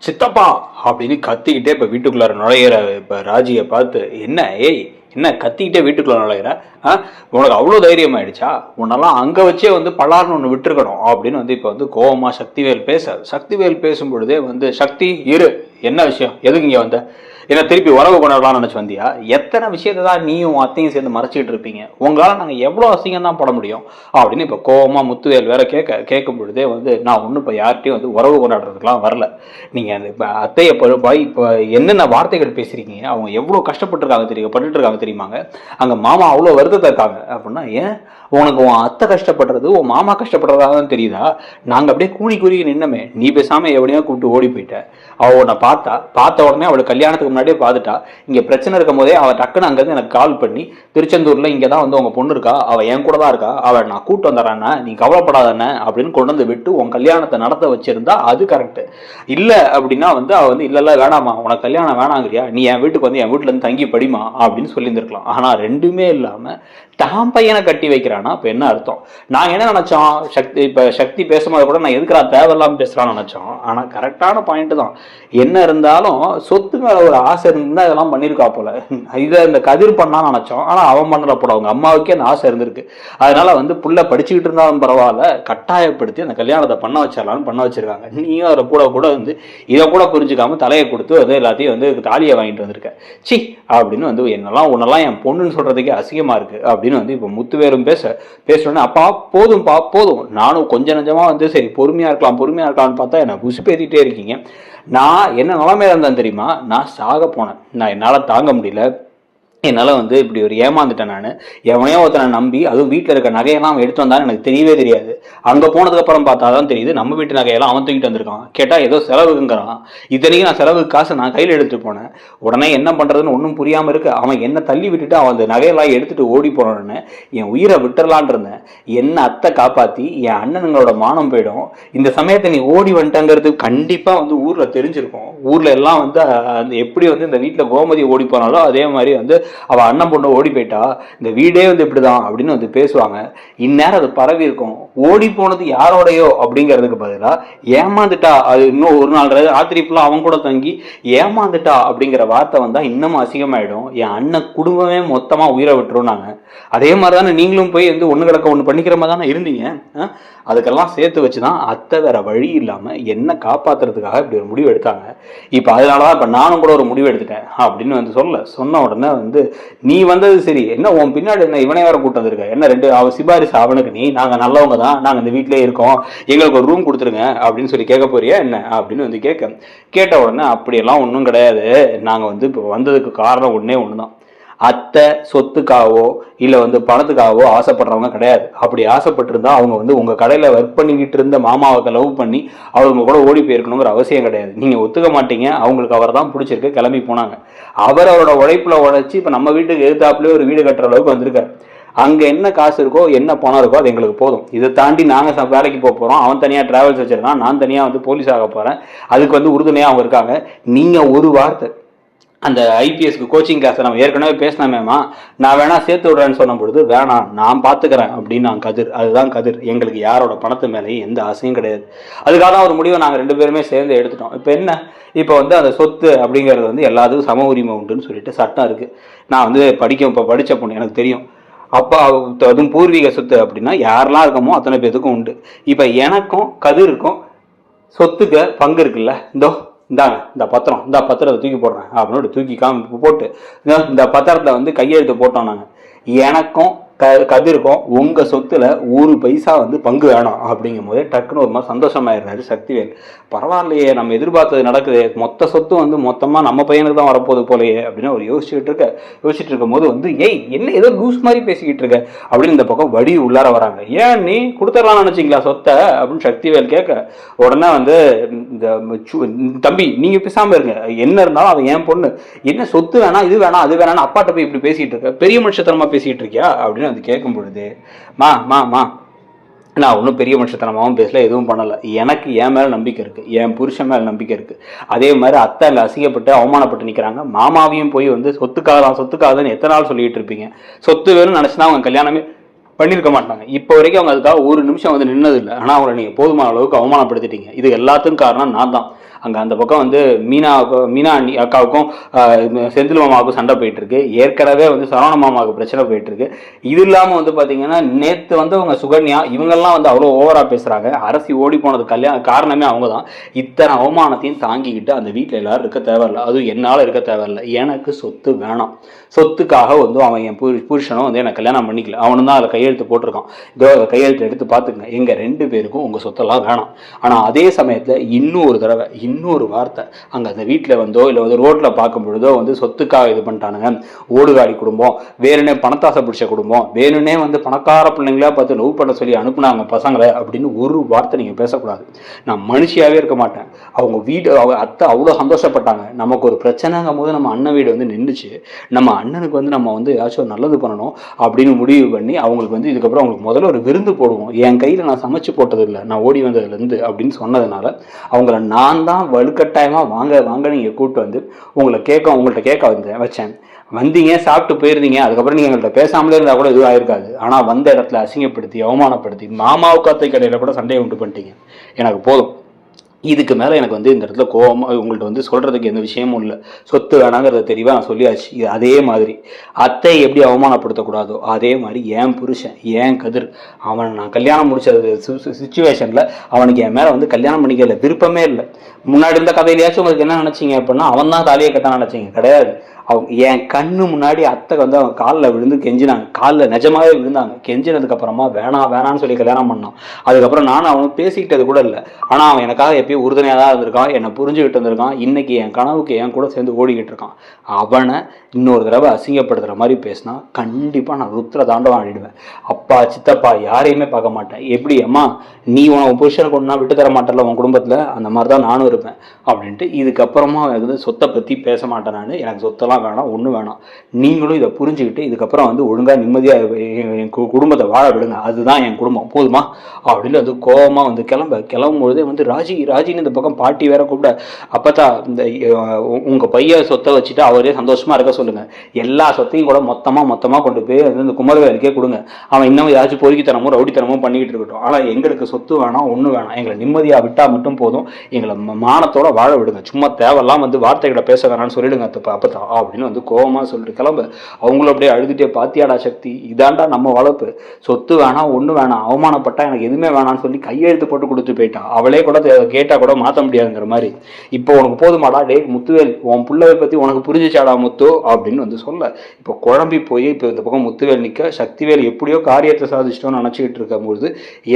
சித்தப்பா அப்படின்னு கத்திக்கிட்டே இப்போ வீட்டுக்குள்ளார நுழையிற இப்போ ராஜியை பார்த்து, என்ன ஏய் என்ன கத்திக்கிட்டே வீட்டுக்குள்ள நுழையிற, உனக்கு அவ்வளோ தைரியம் ஆயிடுச்சா, உன்னெல்லாம் அங்கே வச்சே வந்து பலார்னு ஒன்று விட்டுருக்கணும் அப்படின்னு வந்து இப்போ வந்து கோவமா சக்திவேல் பேசும் பொழுதே வந்து, சக்தி இரு, என்ன விஷயம், எதுக்கு இங்கே வந்த, என்ன திருப்பி உறவு கொண்டாடலாம்னு நினச்சி வந்தியா, எத்தனை விஷயத்தை தான் நீயும் அத்தையும் சேர்ந்து மறைச்சிக்கிட்டு இருப்பீங்க, உங்களால் நாங்கள் எவ்வளோ அசிங்கம் தான் பட முடியும் அப்படின்னு இப்போ கோவமா முத்துவேல் வேற கேட்கும் பொழுதே வந்து, நான் ஒன்றும் இப்போ யார்கிட்டையும் வந்து உறவு கொண்டாடுறதுக்கெலாம் வரல, நீங்கள் அந்த இப்போ அத்தையை இப்போ என்னென்ன வார்த்தைகள் பேசுகிறீங்க, அவங்க எவ்வளோ பட்டுட்டு இருக்காங்க தெரியுமாங்க, அங்கே மாமா அவ்வளோ வருத்தத்தை இருக்காங்க அப்படின்னா, ஏன் உனக்கு உன் அத்தை கஷ்டப்படுறது உன் மாமா கஷ்டப்படுறதா தான் தெரியுதா, நாங்கள் அப்படியே கூணி நின்னமே, நீ பேசாமல் எவனையோ கூப்பிட்டு ஓடி போயிட்ட, அவள் உன்னை பார்த்த உடனே அவளுக்கு கல்யாணத்துக்கு முன்னாடியே பார்த்துட்டா, இங்கே பிரச்சனை இருக்கும் போதே அவள் டக்குன்னு அங்கேருந்து எனக்கு கால் பண்ணி, திருச்செந்தூரில் இங்கே தான் வந்து உங்கள் பொண்ணு இருக்கா, அவள் என் கூட தான் இருக்கா, அவள் நான் கூப்பிட்டு வந்துடுறானே, நீ கவலைப்படாதானே அப்படின்னு கொண்டு வந்து விட்டு உன் கல்யாணத்தை நடத்த வச்சிருந்தா அது கரெக்டு. இல்லை அப்படின்னா வந்து அவள் வந்து இல்லை வேணாமா, உனக்கு கல்யாணம் வேணாங்கிறியா, நீ என் வீட்டுக்கு வந்து என் வீட்டிலேருந்து தங்கி படிமா அப்படின்னு சொல்லியிருந்துருக்கலாம். ஆனால் ரெண்டுமே இல்லாமல் தான் பையனை கட்டி வைக்கிறானா, இப்போ என்ன அர்த்தம்? நாங்கள் என்ன நினச்சோம், சக்தி பேசும்போது கூட நான் எதுக்குறா தேவையில்லாமல் பேசுகிறான்னு நினச்சோம். ஆனால் கரெக்டான பாயிண்ட் தான். என்ன இருந்தாலும் சொத்து மேலே ஒரு ஆசை இருந்தால் இதெல்லாம் பண்ணியிருக்கா போல. இதை இந்த கதிர் பண்ணான்னு நினச்சோம், ஆனால் அவன் பண்ணல போல, அவங்க அம்மாவுக்கே அந்த ஆசை இருந்திருக்கு. அதனால வந்து புள்ள படிச்சுக்கிட்டு இருந்தாலும் பரவாயில்ல, கட்டாயப்படுத்தி அந்த கல்யாணத்தை பண்ண வச்சிருக்காங்க. நீயும் அதை கூட வந்து இதை கூட புரிஞ்சுக்காம தலையை கொடுத்து வந்து எல்லாத்தையும் வந்து தாலியை வாங்கிட்டு வந்திருக்க. சி அப்படின்னு வந்து உன்னெல்லாம் என் பொண்ணுன்னு சொல்றதுக்கே அசிங்கமா இருக்கு அப்படின்னு வந்து இப்போ முத்துவேலும் பேசுறேன்னு, அப்பா போதும், நானும் கொஞ்சம் நஞ்சமா வந்து சரி பொறுமையா இருக்கலாம்னு பார்த்தா என்ன புசுப்பேத்திட்டே இருக்கீங்க. நான் என்ன நிலைமையில இருந்தேன் தெரியுமா, நான் சாக போனேன், நான் என்னால் தாங்க முடியல, என்னால் வந்து இப்படி ஒரு ஏமாந்துட்டேன். நான் எவனையோ ஒருத்தனை நம்பி, அதுவும் வீட்டில் இருக்க நகையெல்லாம் அவன் எடுத்து வந்தான்னு எனக்கு தெரியவே தெரியாது. அங்கே போனதுக்கப்புறம் பார்த்தா தான் தெரியுது நம்ம வீட்டு நகையெல்லாம் அவன் தூக்கிட்டு வந்திருக்கான். கேட்டால் ஏதோ செலவுங்கிறான். இத்தனைக்கும் நான் செலவுக்கு காசு நான் கையில் எடுத்துகிட்டு போனேன். உடனே என்ன பண்ணுறதுன்னு ஒன்றும் புரியாமல் இருக்கு. அவன் என்ன தள்ளி விட்டுட்டு அவன் அந்த நகையெல்லாம் எடுத்துகிட்டு ஓடி போனோன்னு என் உயிரை விட்டுறலான் இருந்தேன். என்ன அத்தை காப்பாற்றி என் அண்ணனுங்களோட மானம் போயிடும். இந்த சமயத்தை நீ ஓடி வந்துட்டங்கிறது கண்டிப்பாக வந்து ஊரில் தெரிஞ்சிருக்கும். ஊரில் எல்லாம் வந்து அந்த எப்படி வந்து இந்த வீட்டில் கோமதி ஓடி போனாலும் அதே மாதிரி வந்து அவ அண்ணன் பொண்ணு ஓடி போயிட்டா, இந்த வீடே வந்து இப்படிதான் அப்படின்னு வந்து பேசுவாங்க. இந்நேரம் அது பரவி இருக்கும். ஓடி போனது யாரோடையோ அப்படிங்கிறதுக்கு பதிலா ஏமாந்துட்டா, அது இன்னும் ஒரு நாள் ராத்திரி ஃபுல்லா அவன் கூட தங்கி ஏமாந்துட்டா அப்படிங்கிற வார்த்தை வந்தா இன்னமும் அசிங்கமாயிடும். என் அண்ணன் குடும்பமே மொத்தமா உயிரை விட்டுரும். நாங்க அதே மாதிரிதானே நீங்களும் போய் வந்து ஒண்ணு கிடக்க ஒண்ணு பண்ணிக்கிற மாதிரி தானே இருந்தீங்க. அதுக்கெல்லாம் சேர்த்து வச்சுதான் அத்தை வேற வழி இல்லாம என்ன காப்பாத்துறதுக்காக இப்படி ஒரு முடிவு எடுத்தாங்க. இப்ப அதனாலதான் இப்ப நானும் கூட ஒரு முடிவு எடுத்துட்டேன் அப்படின்னு வந்து சொன்ன உடனே வந்து, நீ வந்தது சரி, என்ன உன் பின்னாடி என்ன இவனை வேற கூட்டு வந்திருக்க, என்ன ரெண்டு அவ சிபாரிசு அவனுக்கு, நீ நாங்க நல்லவங்க தான், நாங்க இந்த வீட்டிலே இருக்கோம், எங்களுக்கு ஒரு ரூம் கொடுத்துருங்க அப்படின்னு சொல்லி கேட்க போறியா என்ன அப்படின்னு வந்து கேட்ட உடனே, அப்படியெல்லாம் ஒன்றும் கிடையாது, நாங்க வந்து இப்போ வந்ததுக்கு காரணம் ஒண்ணுதான், அத்தை சொத்துக்காகவோ இல்லை வந்து பணத்துக்காகவோ ஆசைப்படுறவங்க கிடையாது. அப்படி ஆசைப்பட்டிருந்தா அவங்க வந்து உங்க கடையில் ஒர்க் பண்ணிக்கிட்டு இருந்த மாமாவை லவ் பண்ணி அவங்க கூட ஓடி போயிருக்கணுங்கிற அவசியம் கிடையாது. நீங்க ஒத்துக்க மாட்டீங்க. அவங்களுக்கு அவர் தான் பிடிச்சிருக்கு, கிளம்பி போனாங்க. அவரோட உழைப்புல உழைச்சி இப்போ நம்ம வீட்டுக்கு எதிர்த்தாப்புலேயே ஒரு வீடு கட்டுற அளவுக்கு வந்திருக்காரு. அங்க என்ன காசு இருக்கோ என்ன பணம் இருக்கோ அது எங்களுக்கு போதும். இதை தாண்டி நாங்க வேலைக்கு போறோம். அவன் தனியா டிராவல்ஸ் வச்சிருக்கான், நான் தனியா வந்து போலீஸ் ஆக போறேன். அதுக்கு வந்து உறுதுணையா அவங்க இருக்காங்க. நீங்க ஒரு வார்த்தை அந்த ஐபிஎஸ்க்கு கோச்சிங் கிளாஸ் நம்ம ஏற்கனவே பேசினமேமா, நான் வேணா சேர்த்து விடுறேன்னு சொன்ன பொழுது, வேணாம் நான் பார்த்துக்கிறேன் அப்படின்னு நான் கதிர், அதுதான் கதிர், எங்களுக்கு யாரோட பணத்து மேலேயும் எந்த ஆசையும் கிடையாது. அதுக்காக தான் ஒரு முடிவை நாங்கள் 2 பேருமே சேர்ந்து எடுத்துட்டோம். இப்போ என்ன, இப்போ வந்து அந்த சொத்து அப்படிங்கிறது வந்து எல்லாத்துக்கும் சம உரிமை உண்டுன்னு சொல்லிட்டு சட்டம் இருக்கு. நான் வந்து படித்த பொண்ணு, எனக்கு தெரியும். அப்பா அதுவும் பூர்வீக சொத்து அப்படின்னா யாரெல்லாம் இருக்கமோ அத்தனை பேத்துக்கும் உண்டு. இப்போ எனக்கும் கதிருக்கும் சொத்துக்கு பங்கு இருக்குல்ல, இந்தாங்க இந்த பத்திரத்தை தூக்கி போடுறேன் அப்படின்னு தூக்கி போட்டு இந்த பத்திரத்தை வந்து கையெழுத்து போட்டோம். நாங்கள் எனக்கும் கதிருக்கும் உங்க சொத்துல 1 பைசா வந்து பங்கு வேணும் அப்படிங்கும் போதே டக்குன்னு ஒரு மாதிரி சந்தோஷமாயிடுறாரு சக்திவேல். பரவாயில்லையே, நம்ம எதிர்பார்த்தது நடக்குது, மொத்த சொத்து வந்து மொத்தமா நம்ம பையனுக்கு தான் வரப்போகுது போலையே அப்படின்னு அவர் யோசிச்சுட்டு இருக்கும் போது வந்து, ஏய் என்ன ஏதோ லூஸ் மாதிரி பேசிக்கிட்டு இருக்க அப்படின்னு இந்த பக்கம் வடி உள்ளார வராங்க. ஏன் நீ கொடுத்துடலாம்னு நினைச்சிங்களா சொத்தை அப்படின்னு சக்திவேல் கேட்க, உடனே வந்து இந்த தம்பி நீங்க பேசாம இருங்க, என்ன இருந்தாலும் அவன் என் பொண்ணு, என்ன சொத்து வேணாம் இது வேணாம் அது வேணாம் அப்பாட்ட போய் இப்படி பேசிட்டு இருக்க, பெரிய மனுஷத்தனமா பேசிட்டு இருக்கியா அப்படின்னு அது கேட்கும் பொழுது, மா நான் ஒன்றும் பெரிய மனுஷத்தனமாகவும் பேசல, எதுவும் பண்ணலை, எனக்கு என் மேலே நம்பிக்கை இருக்குது, என் புருஷன் மேலே நம்பிக்கை இருக்குது. அதே மாதிரி அத்தை அங்கே அசிங்கப்பட்டு அவமானப்பட்டு நிற்கிறாங்க. மாமாவையும் போய் வந்து சொத்துக்காகதான் எத்தனை நாள் சொல்லிட்டு இருப்பீங்க, சொத்து வேணும்னு நினச்சினா அவங்க கல்யாணமே பண்ணியிருக்க மாட்டாங்க. இப்போ வரைக்கும் அவங்க அதுக்காக ஒரு நிமிஷம் வந்து நின்னதில்லை. ஆனால் அவங்களை நீங்கள் போதுமான அளவுக்கு அவமானப்படுத்திட்டீங்க. இது எல்லாத்துக்கும் காரணம் நான் தான். அங்கே அந்த பக்கம் வந்து மீனா அக்காவுக்கும் செந்தில் மாமாவுக்கும் சண்டை போயிட்டு இருக்கு. ஏற்கனவே வந்து சரவண மாமாவுக்கு பிரச்சனை போயிட்டு இருக்கு. இது இல்லாமல் வந்து பார்த்தீங்கன்னா நேற்று வந்து அவங்க சுகன்யா இவங்கெல்லாம் வந்து அவ்வளோ ஓவரா பேசுறாங்க. அரசி ஓடி போனது காரணமே அவங்க தான். இத்தனை அவமானத்தையும் தாங்கிக்கிட்டு அந்த வீட்டில் எல்லாரும் இருக்க தேவையில்லை, அதுவும் என்னால் இருக்க தேவையில்லை. எனக்கு சொத்து வேணாம். சொத்துக்காக வந்து அவன் என் புருஷனும் வந்து எனக்கு கல்யாணம் பண்ணிக்கல, அவனும் தான் அதில் கையெழுத்து போட்டிருக்கான். இதோ கையெழுத்து எடுத்து பார்த்துக்குங்க, எங்கள் 2 பேருக்கும் உங்கள் சொத்தெல்லாம் வேணாம். ஆனால் அதே சமயத்தில் இன்னொரு தடவை இன்னொரு வார்த்தை அங்கே அந்த வீட்டில் வந்தோ இல்லை வந்து ரோட்டில் பார்க்கும் பொழுதோ வந்து சொத்துக்காக இது பண்ணிட்டானுங்க, ஓடுகாடி குடும்பம், வேணுனே பணத்தாசை பிடிச்ச குடும்பம், வேணுனே வந்து பணக்கார பிள்ளைங்களா பார்த்து லவ் பண்ண சொல்லி அனுப்புனாங்க பசங்களை அப்படின்னு ஒரு வார்த்தை நீங்கள் பேசக்கூடாது. நான் மனுஷியாகவே இருக்க மாட்டேன். அவங்க வீடு அத்தை அவ்வளோ சந்தோஷப்பட்டாங்க. நமக்கு ஒரு பிரச்சனைங்கும் போது நம்ம அண்ணன் வீடு வந்து நின்றுச்சு, நம்ம அண்ணனுக்கு வந்து நம்ம வந்து ஏதாச்சும் நல்லது பண்ணணும் அப்படின்னு முடிவு பண்ணி அவங்களுக்கு வந்து இதுக்கப்புறம் அவங்களுக்கு முதல்ல ஒரு விருந்து போடுவோம். என் கையில் நான் சமைச்சு போட்டதில்லை, நான் ஓடி வந்ததுலேருந்து அப்படின்னு சொன்னதுனால அவங்கள நான் தான் வலுக்கட்டாயமாக வாங்க நீங்கள் கூப்பிட்டு வந்து உங்கள்கிட்ட கேட்க வச்சேன். வந்தீங்க, சாப்பிட்டு போயிருந்தீங்க, அதுக்கப்புறம் நீங்கள் எங்கள்கிட்ட பேசாமலே இருந்தால் கூட எதுவும் ஆயிருக்காது. ஆனால் வந்த இடத்துல அசிங்கப்படுத்தி அவமானப்படுத்தி மாமாவுக்கு அத்தை கடையில் கூட சண்டையை உண்டு பண்ணிட்டீங்க. எனக்கு போதும். இதுக்கு மேலே எனக்கு வந்து இந்த இடத்துல கோபமாக உங்கள்கிட்ட வந்து சொல்கிறதுக்கு எந்த விஷயமும் இல்லை. சொத்து வேணாங்கிறத தெளிவாக நான் சொல்லியாச்சு. இது அதே மாதிரி அத்தை எப்படி அவமானப்படுத்தக்கூடாதோ அதே மாதிரி என் புருஷன் என் கதிர் அவன் நான் கல்யாணம் முடிச்சது சுச்சுவேஷனில் அவனுக்கு என் மேலே வந்து கல்யாணம் பண்ணிக்கல விருப்பமே இல்லை. முன்னாடி இருந்த கதையிலேயாச்சும் உங்களுக்கு என்ன நினச்சிங்க அப்படின்னா அவன் தான் தாலியை கட்ட நினச்சிங்க, கிடையாது. அவங்க என் கண்ணு முன்னாடி அத்தை வந்து அவங்க காலில் விழுந்து கெஞ்சினாங்க, காலில் நிஜமாவே விழுந்தாங்க. கெஞ்சினதுக்கு அப்புறமா வேணான்னு சொல்லி கல்யாணம் பண்ணான். அதுக்கப்புறம் நானும் அவனும் பேசிக்கிட்டது கூட இல்லை. ஆனால் அவன் எனக்காக எப்பயும் உறுதுணையாக தான் இருந்திருக்கான், என்னை புரிஞ்சுக்கிட்டு இருந்திருக்கான். இன்னைக்கு என் கனவுக்கு என் கூட சேர்ந்து ஓடிக்கிட்டு இருக்கான். அவனை இன்னொரு தடவை அசிங்கப்படுத்துகிற மாதிரி பேசினா கண்டிப்பாக நான் ருத்ர தாண்டவம் ஆடிடுவேன். அப்பா சித்தப்பா யாரையுமே பார்க்க மாட்டேன். எப்படி அம்மா நீ உன் புருஷனுக்கு ஒன்றா விட்டு தர மாட்டேன்ல உன் குடும்பத்தில், அந்த மாதிரி தான் நானும் இருப்பேன் அப்படின்ட்டு இதுக்கப்புறமா வந்து சொத்தை பற்றி பேச மாட்டேன். நான் எனக்கு சொத்தெல்லாம் வேணாம், ஒன்றும் வேணாம். நீங்களும் இதை புரிஞ்சுக்கிட்டு இதுக்கப்புறம் வந்து ஒழுங்காக நிம்மதியாக என் குடும்பத்தை வாழ விடுங்க, அதுதான் என் குடும்பம் போதுமா அப்படின்னு வந்து கோபமாக வந்து கிளம்பும்பொழுதே வந்து ராஜின்னு இந்த பக்கம் பாட்டி வேற கூப்பிட, அப்பதான் இந்த உங்கள் பையன் சொத்தை வச்சுட்டு அவரே சந்தோஷமாக இருக்க சொல்லுங்க, எல்லா சொத்தையும் கூட மொத்தமாக கொண்டு போய் இந்த குமரவேலுக்கே கொடுங்க. அவன் இன்னும் ஏதாச்சும் பொறுக்கித்தனமோ ரவுடித்தனமோ பண்ணிக்கிட்டு இருக்கட்டும். ஆனால் எங்களுக்கு சொத்து வேணாம், ஒன்றும் வேணாம், எங்களை நிம்மதியாக விட்டால் மட்டும் போதும், எங்களை மானத்தோட வாழ விடுங்க, சும்மா தேவையெல்லாம் வந்து வார்த்தைகளை பேச வேணான்னு சொல்லிடுங்க அப்பதான் அப்படின்னு வந்து கோபமாக சொல்லிட்டு கிளம்ப. அவங்களும் அப்படியே அழுதுட்டே, பாத்தியாடா சக்தி, இதாண்டா நம்ம வளர்ப்பு, சொத்து வேணாம், ஒன்றும் வேணாம், அவமானப்பட்டா எனக்கு எதுவுமே வேணான்னு சொல்லி கையெழுத்து போட்டு கொடுத்து போயிட்டான். அவளே கூட கேட்டால் கூட மாற்ற முடியாதுங்கிற மாதிரி. இப்போ உனக்கு போதுமாடா டே முத்துவேல், உன் பிள்ளைவை பற்றி உனக்கு புரிஞ்சிச்சாடா முத்து அப்படின்னு வந்து சொல்ல, இப்போ குழம்பி போய் இப்போ இந்த பக்கம் முத்துவேல் நிற்க, சக்திவேல் எப்படியோ காரியத்தை சாதிச்சிட்டோன்னு நினச்சிக்கிட்டு இருக்கும்போது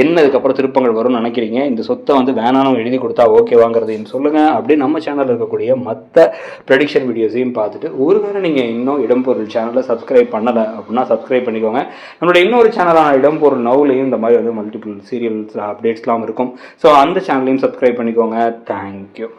என்ன இதுக்கப்புறம் திருப்பங்கள் வரும்னு நினைக்கிறீங்க? இந்த சொத்தை வந்து வேணான்னு எழுதி கொடுத்தா ஓகேவாங்கிறதையும் சொல்லுங்கள். அப்படியே நம்ம சேனலில் இருக்கக்கூடிய மற்ற ப்ரெடிக்ஷன் வீடியோஸையும் பார்த்துட்டு ஒருவேளை நீங்கள் இன்னும் இடம்பொருள் சேனலை சப்ஸ்கிரைப் பண்ணலை அப்படின்னா சப்ஸ்கிரைப் பண்ணிக்கோங்க. நம்மளுடைய இன்னொரு சேனலான இடம்பொருள் நவுலையும் இந்த மாதிரி வந்து மல்டிபிள் சீரியல்ஸ் அப்டேட்ஸ்லாம் இருக்கும். ஸோ அந்த சேனலையும் சப்ஸ்கிரைப் பண்ணிக்கோங்க. தேங்க்யூ.